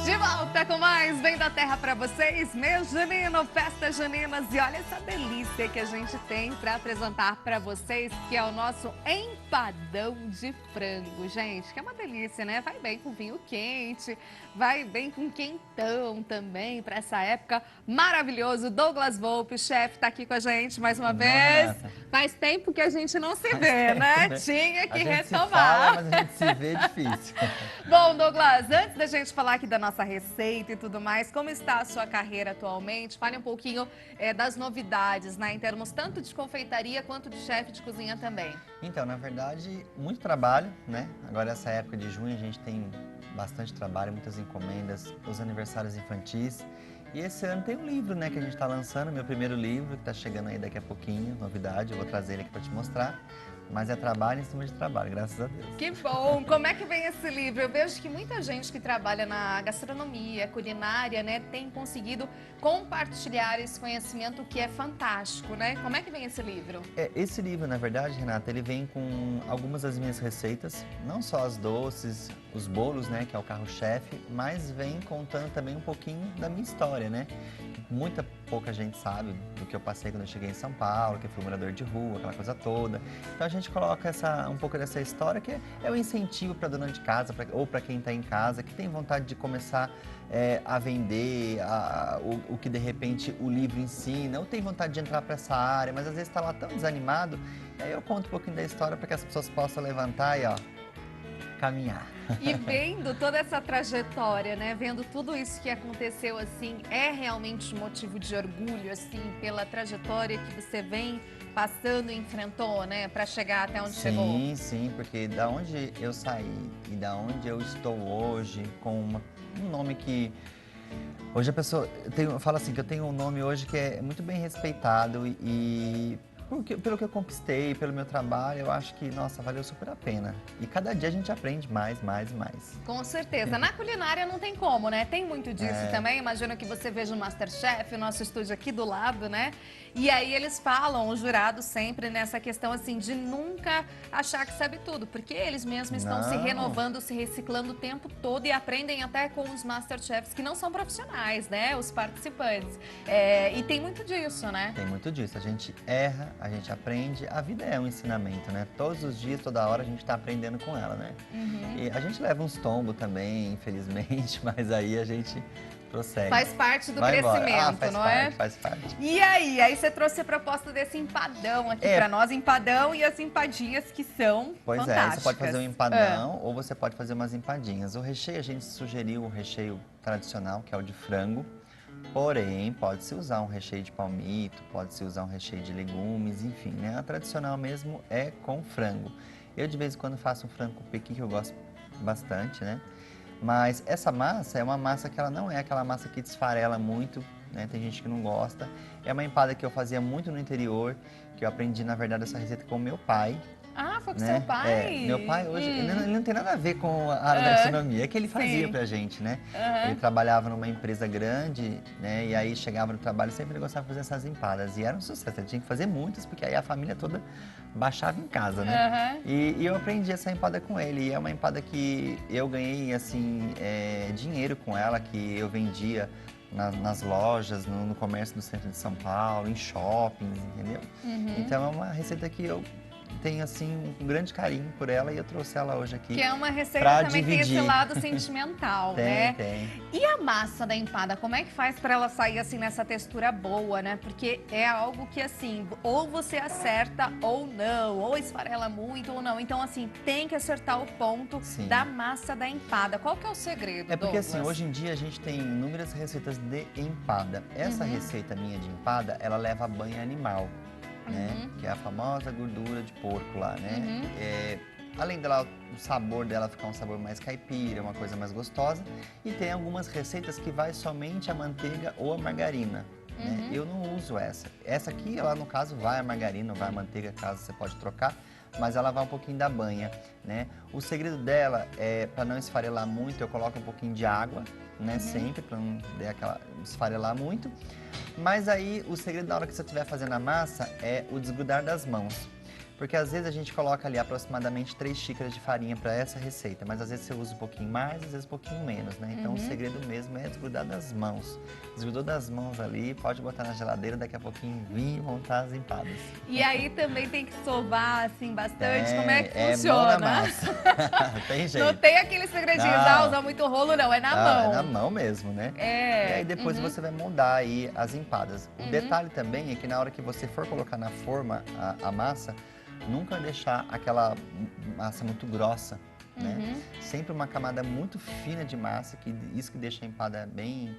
De volta com mais Vem da Terra pra vocês, meu junino, festas juninas. E olha essa delícia que a gente tem pra apresentar pra vocês, que é o nosso empadão de frango, gente. Que é uma delícia, né? Vai bem com vinho quente, vai bem com quentão também pra essa época. Maravilhoso. Douglas Volpi, o chefe, tá aqui com a gente mais uma vez. Faz tempo que a gente não se vê, né? Tinha que retomar. Se fala, mas a gente se vê difícil. Bom, Douglas, antes da gente falar aqui da nossa receita e tudo mais, como está a sua carreira atualmente? Fale um pouquinho das novidades, né? Em termos tanto de confeitaria quanto de chefe de cozinha também. Então, na verdade, muito trabalho, né? Agora, essa época de junho, a gente tem bastante trabalho, muitas encomendas, os aniversários infantis. E esse ano tem um livro, né, que a gente está lançando, meu primeiro livro, que está chegando aí daqui a pouquinho, novidade, eu vou trazer ele aqui para te mostrar. Mas é trabalho em cima de trabalho, graças a Deus. Que bom! Como é que vem esse livro? Eu vejo que muita gente que trabalha na gastronomia, culinária, né, tem conseguido compartilhar esse conhecimento que é fantástico, né? Como é que vem esse livro? Esse livro, na verdade, Renata, ele vem com algumas das minhas receitas, não só as doces, os bolos, né, que é o carro-chefe, mas vem contando também um pouquinho da minha história, né? Pouca gente sabe do que eu passei quando eu cheguei em São Paulo, que eu fui morador de rua, aquela coisa toda. Então a gente coloca um pouco dessa história, que é um incentivo para dona de casa, ou para quem está em casa, que tem vontade de começar a vender o que de repente o livro ensina, ou tem vontade de entrar para essa área, mas às vezes está lá tão desanimado. E aí eu conto um pouquinho da história para que as pessoas possam levantar e caminhar. E vendo toda essa trajetória, né, vendo tudo isso que aconteceu, assim, é realmente motivo de orgulho, assim, pela trajetória que você vem passando e enfrentou, né, para chegar até onde chegou? Sim, sim, porque da onde eu saí e da onde eu estou hoje, com um nome que... Hoje a pessoa... Fala assim, que eu tenho um nome hoje que é muito bem respeitado pelo que eu conquistei, pelo meu trabalho, eu acho que, nossa, valeu super a pena. E cada dia a gente aprende mais, mais e mais. Com certeza. Na culinária não tem como, né? Tem muito disso também. Imagino que você veja o MasterChef, o nosso estúdio aqui do lado, né? E aí eles falam, os jurados sempre nessa questão, assim, de nunca achar que sabe tudo. Porque eles mesmos estão se renovando, se reciclando o tempo todo e aprendem até com os MasterChefs que não são profissionais, né? Os participantes. E tem muito disso, né? Tem muito disso. A gente erra, a gente aprende, a vida é um ensinamento, né? Todos os dias, toda hora a gente está aprendendo com ela, né? E a gente leva uns tombos também, infelizmente, mas aí a gente prossegue. Faz parte do crescimento, não é? Faz parte. E aí você trouxe a proposta desse empadão aqui pra nós, empadão e as empadinhas que são fantásticas. Você pode fazer um empadão ou você pode fazer umas empadinhas. O recheio, a gente sugeriu o recheio tradicional, que é o de frango. Porém, pode-se usar um recheio de palmito, pode-se usar um recheio de legumes, enfim, né? A tradicional mesmo é com frango. Eu, de vez em quando, faço um frango com pequi, que eu gosto bastante, né? Mas essa massa é uma massa que ela não é aquela massa que desfarela muito, né? Tem gente que não gosta. É uma empada que eu fazia muito no interior, que eu aprendi, na verdade, essa receita com meu pai. Ah, foi com seu pai? Meu pai hoje, ele não tem nada a ver com a área da gastronomia, é que ele fazia pra gente, né? Ele trabalhava numa empresa grande, né? E aí chegava no trabalho, sempre ele gostava de fazer essas empadas. E era um sucesso, ele tinha que fazer muitas, porque aí a família toda baixava em casa, né? E eu aprendi essa empada com ele. E é uma empada que eu ganhei, assim, dinheiro com ela, que eu vendia nas lojas, no comércio do centro de São Paulo, em shoppings, entendeu? Então é uma receita que eu tenho, assim, um grande carinho por ela e eu trouxe ela hoje aqui. Que é uma receita também que tem esse lado sentimental, né? Tem. E a massa da empada, como é que faz para ela sair, assim, nessa textura boa, né? Porque é algo que, assim, ou você acerta ou não, ou esfarela muito ou não. Então, assim, tem que acertar o ponto da massa da empada. Qual que é o segredo, É porque, Douglas? assim, hoje em dia a gente tem inúmeras receitas de empada. Essa receita minha de empada, ela leva banha animal. Né? Que é a famosa gordura de porco lá, né? Além dela, o sabor dela ficar um sabor mais caipira, uma coisa mais gostosa. E tem algumas receitas que vai somente a manteiga ou a margarina. Né? Eu não uso essa. Essa aqui, ela no caso, vai a margarina ou vai a manteiga, caso você pode trocar. Mas ela vai um pouquinho da banha, né? O segredo dela é, para não esfarelar muito, eu coloco um pouquinho de água, né? Sempre, para não esfarelar muito. Mas aí, o segredo na hora que você estiver fazendo a massa é o desgrudar das mãos. Porque às vezes a gente coloca ali aproximadamente 3 xícaras de farinha para essa receita, mas às vezes você usa um pouquinho mais, às vezes um pouquinho menos, né? Então o segredo mesmo é desgrudar das mãos. Desgrudou das mãos ali, pode botar na geladeira, daqui a pouquinho vir e montar as empadas. E aí também tem que sovar, assim, bastante. Como é que Mão na funciona? massa. Tem jeito. Não tem aquele segredinho, usar muito rolo, não. É na mão. É na mão mesmo, né? E aí depois você vai moldar aí as empadas. O detalhe também é que na hora que você for colocar na forma a massa, nunca deixar aquela massa muito grossa, né? Sempre uma camada muito fina de massa, isso que deixa a empada bem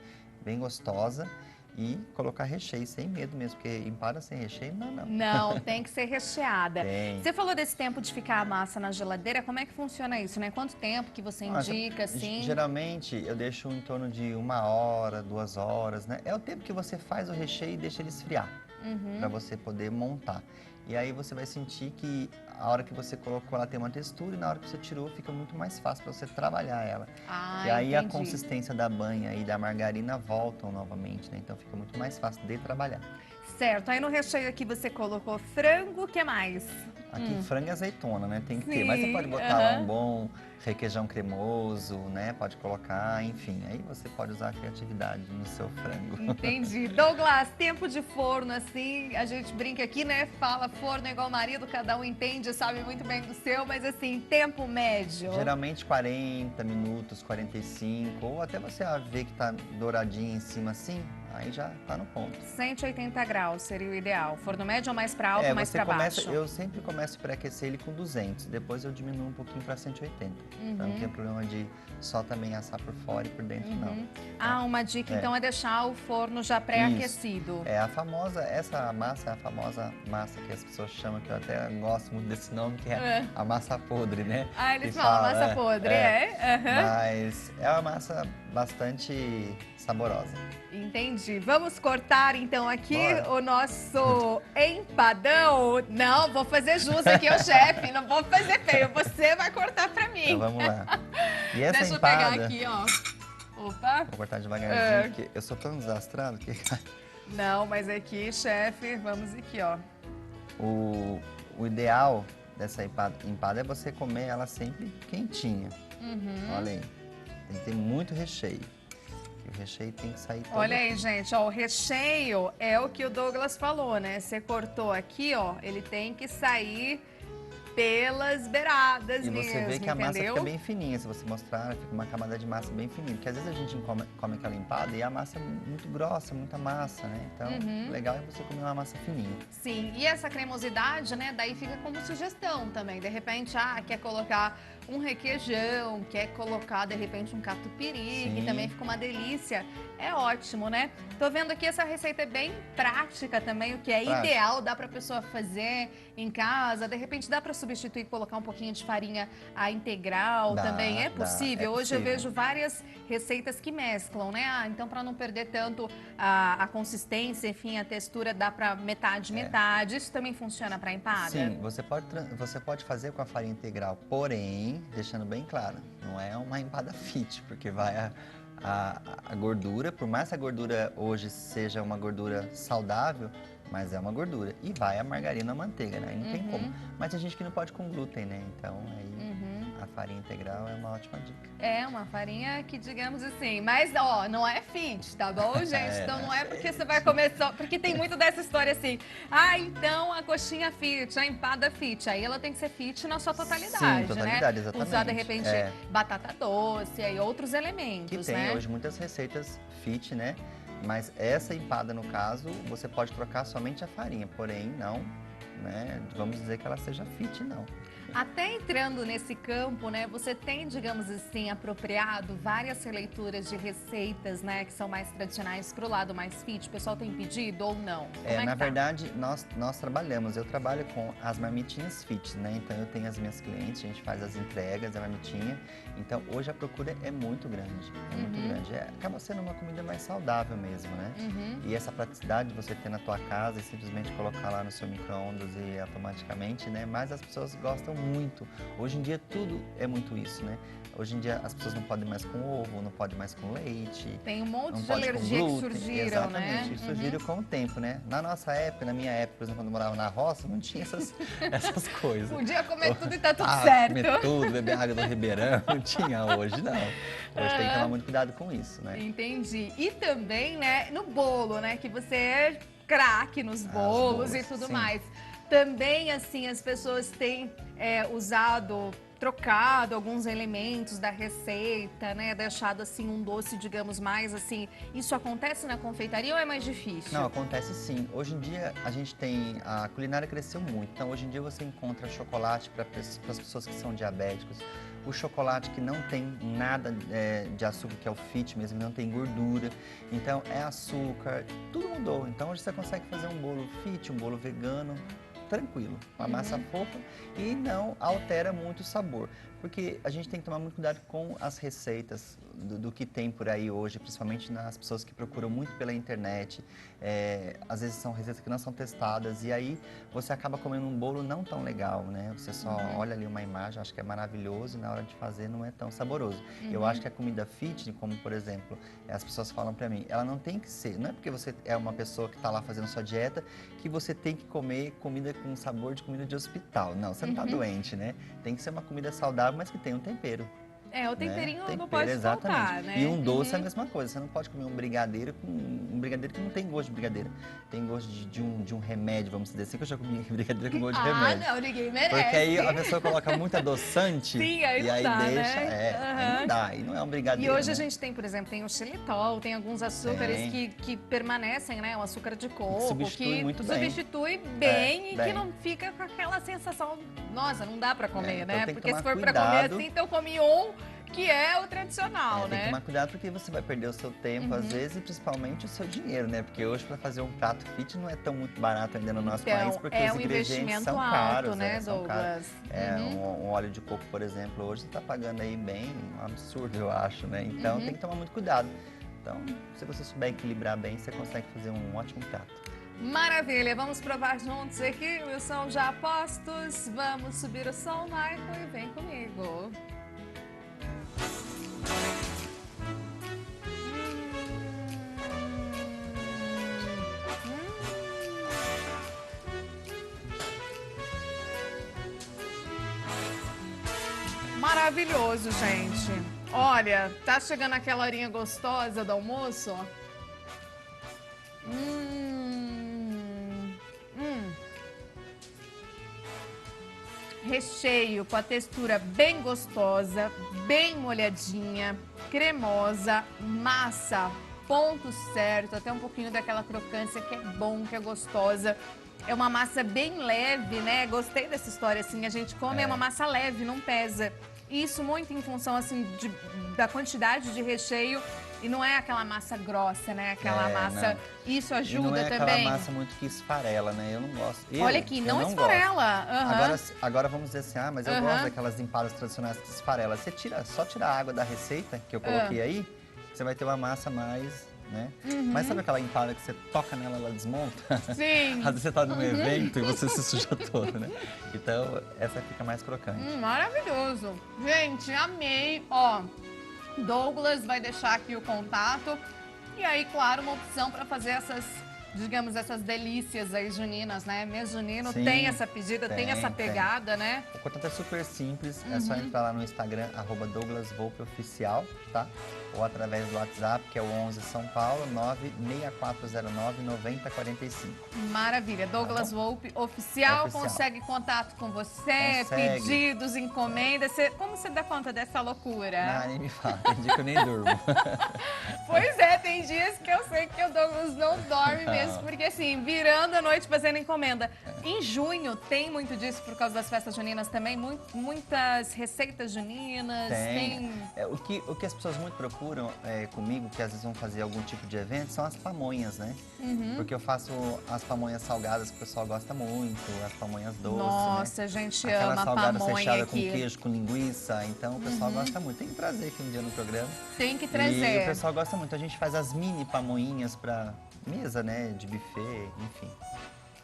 gostosa. E colocar recheio sem medo mesmo, porque empada sem recheio não. Não, tem que ser recheada. Tem. Você falou desse tempo de ficar a massa na geladeira, como é que funciona isso, né? Quanto tempo que você indica, assim? Geralmente eu deixo em torno de 1 hora, 2 horas, né? É o tempo que você faz o recheio e deixa ele esfriar, para você poder montar. E aí você vai sentir que a hora que você colocou ela tem uma textura e na hora que você tirou fica muito mais fácil para você trabalhar ela. E aí a consistência da banha e da margarina voltam novamente, né? Então fica muito mais fácil de trabalhar. Certo, aí no recheio aqui você colocou frango, o que mais? Aqui frango e azeitona, né? Tem que ter, mas você pode botar lá um bom requeijão cremoso, né? Pode colocar, enfim, aí você pode usar a criatividade no seu frango. Entendi. Douglas, tempo de forno, assim, a gente brinca aqui, né? Fala forno é igual marido, cada um entende, sabe muito bem do seu, mas assim, tempo médio. Geralmente 40 minutos, 45, ou até você ver que tá douradinho em cima assim, aí já tá no ponto. 180 graus seria o ideal. Forno médio ou mais para alto, mais para baixo? Eu sempre começo a pré-aquecer ele com 200, depois eu diminuo um pouquinho para 180. Então não tem problema de só também assar por fora e por dentro, não. Ah, uma dica então é deixar o forno já pré-aquecido. É essa massa é a famosa massa que as pessoas chamam, que eu até gosto muito desse nome, que é a massa podre, né? Ah, eles falam massa podre, Mas é uma massa bastante saborosa. Entendi. Vamos cortar então aqui o nosso empadão. Não, vou fazer jus aqui ao chefe, não vou fazer feio. Você vai cortar pra mim. Então vamos lá. E essa Deixa empada... eu pegar aqui, ó. Opa. Vou cortar devagarzinho, porque eu sou tão desastrado que... Não, mas aqui, chefe, vamos aqui, ó. O ideal dessa empada é você comer ela sempre quentinha. Olha aí, tem que ter muito recheio. O recheio tem que sair todo. Olha aí, gente, ó, o recheio é o que o Douglas falou, né? Você cortou aqui, ó, ele tem que sair pelas beiradas mesmo, E você vê que a massa entendeu? fica bem fininha, se você mostrar, fica uma camada de massa bem fininha. Porque às vezes a gente come aquela empada e a massa é muito grossa, muita massa, né? Então, o legal é você comer uma massa fininha. Sim, e essa cremosidade, né, daí fica como sugestão também. De repente, quer colocar um requeijão, quer colocar, de repente, um catupiry, que também fica uma delícia. É ótimo, né? Tô vendo aqui, essa receita é bem prática também, o que é ideal, dá pra pessoa fazer em casa. De repente, dá pra substituir, colocar um pouquinho de farinha integral também. É possível. Hoje eu vejo várias receitas que mesclam, né? Então, pra não perder tanto a consistência, enfim, a textura, dá pra metade. Isso também funciona pra empada? Sim, você pode fazer com a farinha integral, porém, deixando bem claro, não é uma empada fit, porque vai a gordura, por mais que a gordura hoje seja uma gordura saudável, mas é uma gordura. E vai a margarina, a manteiga, né? Aí não tem como. Mas tem gente que não pode com glúten, né? Então aí a farinha integral é uma ótima dica. É uma farinha que, digamos assim, mas ó, não é fit, tá bom, gente? Então não é porque você vai comer só, porque tem muito dessa história assim, então a coxinha fit, a empada fit, aí ela tem que ser fit na sua totalidade, Sim, totalidade, né? exatamente. Usar de repente batata doce e outros elementos, que tem hoje muitas receitas fit, né? Mas essa empada, no caso, você pode trocar somente a farinha, porém não, né? Vamos dizer que ela seja fit, não. Até entrando nesse campo, né, você tem, digamos assim, apropriado várias releituras de receitas, né, que são mais tradicionais para o lado mais fit? O pessoal tem pedido ou não? Na verdade, nós trabalhamos, eu trabalho com as marmitinhas fit, né? Então eu tenho as minhas clientes, a gente faz as entregas, a marmitinha. Então hoje a procura é muito grande, acaba sendo uma comida mais saudável mesmo, né? E essa praticidade de você ter na tua casa e simplesmente colocar lá no seu micro-ondas e automaticamente, né? Mas as pessoas gostam muito. Hoje em dia tudo é muito isso, né? Hoje em dia as pessoas não podem mais com ovo, não podem mais com leite. Tem um monte não de pode alergia com que glúten. surgiram, Exatamente, né? que surgiram com o tempo, né? Na nossa época, na minha época, por exemplo, quando eu morava na roça, não tinha essas coisas. Podia comer tudo e tá tudo certo. Comer tudo, beber água do Ribeirão, não tinha hoje, não. Hoje tem que tomar muito cuidado com isso, né? Entendi. E também, né, no bolo, né, que você é craque nos bolos e tudo sim. mais. Também, assim, as pessoas têm usado, trocado alguns elementos da receita, né, deixado, assim, um doce, digamos, mais, assim. Isso acontece na confeitaria ou é mais difícil? Não, acontece sim. Hoje em dia a gente tem, a culinária cresceu muito, então hoje em dia você encontra chocolate para as pessoas que são diabéticos, o chocolate que não tem nada de açúcar, que é o fit mesmo, não tem gordura, então é açúcar, tudo mudou. Então hoje você consegue fazer um bolo fit, um bolo vegano, tranquilo, uma massa fofa e não altera muito o sabor. Porque a gente tem que tomar muito cuidado com as receitas do que tem por aí hoje, principalmente nas pessoas que procuram muito pela internet. Às vezes são receitas que não são testadas e aí você acaba comendo um bolo não tão legal, né? Você só olha ali uma imagem, acha que é maravilhoso e na hora de fazer não é tão saboroso. Eu acho que a comida fit, como por exemplo, as pessoas falam pra mim, ela não tem que ser, não é porque você é uma pessoa que tá lá fazendo sua dieta que você tem que comer comida com sabor de comida de hospital. Não, você não tá doente, né? Tem que ser uma comida saudável, mas que tem um tempero. O temperinho né? não pode faltar, né? E um doce é a mesma coisa. Você não pode comer um brigadeiro que não tem gosto de brigadeiro. Tem gosto de um remédio, vamos dizer assim, que eu já comi brigadeiro com gosto de remédio. Ah, não, ninguém merece. Porque aí a pessoa coloca muito adoçante Sim, aí e não aí dá, deixa, né? aí não dá, aí não é um brigadeiro. E hoje né? a gente tem, por exemplo, tem o xilitol, tem alguns açúcares que permanecem, né? O açúcar de coco, substitui muito bem. substitui bem e bem. que não fica com aquela sensação, nossa, não dá pra comer, então né? tem que Porque se tomar for pra comer cuidado. assim, então eu comi um que é o tradicional, Tem que né? tomar cuidado porque você vai perder o seu tempo, às vezes, e principalmente o seu dinheiro, né? Porque hoje, para fazer um prato fit, não é tão muito barato ainda no nosso país, porque é os um ingredientes investimento são alto, caros, né, são caros. Douglas? Um óleo de coco, por exemplo, hoje você está pagando aí bem um absurdo, eu acho, né? Então tem que tomar muito cuidado. Então, se você souber equilibrar bem, você consegue fazer um ótimo prato. Maravilha, vamos provar juntos aqui, Wilson, já a postos. Vamos subir o som, Michael, e vem comigo. Maravilhoso, gente. Olha, tá chegando aquela horinha gostosa do almoço. Recheio com a textura bem gostosa, bem molhadinha, cremosa, massa, ponto certo, até um pouquinho daquela crocância que é bom, que é gostosa. É uma massa bem leve, né? Gostei dessa história, assim, a gente come, é uma massa leve, não pesa. Isso muito em função, assim, da quantidade de recheio. E não é aquela massa grossa, né? Aquela massa... Não. Isso ajuda não é também? aquela massa muito que esfarela, né? Eu não gosto. Olha aqui, não esfarela. Agora vamos dizer assim, mas eu gosto daquelas empadas tradicionais que esfarela. Você só tira a água da receita que eu coloquei aí, você vai ter uma massa mais, né? Mas sabe aquela empada que você toca nela, ela desmonta? Sim. Às vezes você tá num evento e você se suja todo, né? Então, essa fica mais crocante. Maravilhoso. Gente, amei. Ó, Douglas vai deixar aqui o contato. E aí, claro, uma opção para fazer essas, digamos, essas delícias aí juninas, né? Mês junino tem essa pedida, tem essa pegada, né? O contato é super simples, é só entrar lá no Instagram, @DouglasVolpeOficial, tá? Ou através do WhatsApp, que é o 11 São Paulo, 96409-9045. Maravilha. Douglas Volpe Oficial, consegue contato com você, pedidos, encomendas. Como você dá conta dessa loucura? Não, nem me fala, tem dia que eu nem durmo. Pois é, tem dias que eu sei que o Douglas não dorme mesmo, porque assim, virando a noite fazendo encomenda. Em junho tem muito disso por causa das festas juninas também, muitas receitas juninas. Tem... O que as pessoas muito procuram comigo, que às vezes vão fazer algum tipo de evento, são as pamonhas, né? Porque eu faço as pamonhas salgadas que o pessoal gosta muito, as pamonhas doces, Nossa, né? a gente Aquela ama salgada pamonha fechada aqui. com queijo, com linguiça, então o pessoal gosta muito. Tem que trazer aqui um dia no programa. Tem que trazer. E o pessoal gosta muito. A gente faz as mini pamonhinhas pra mesa, né? De buffet, enfim.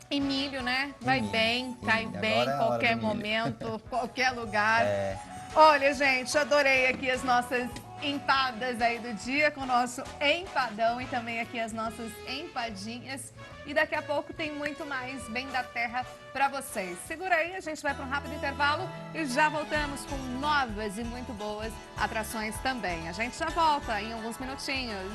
E milho, né? Vai bem, cai bem, agora é a hora qualquer do milho. momento, qualquer lugar. É. Olha, gente, adorei aqui as nossas empadas aí do dia com o nosso empadão e também aqui as nossas empadinhas. E daqui a pouco tem muito mais Bem da Terra para vocês. Segura aí, a gente vai para um rápido intervalo e já voltamos com novas e muito boas atrações também. A gente já volta em alguns minutinhos.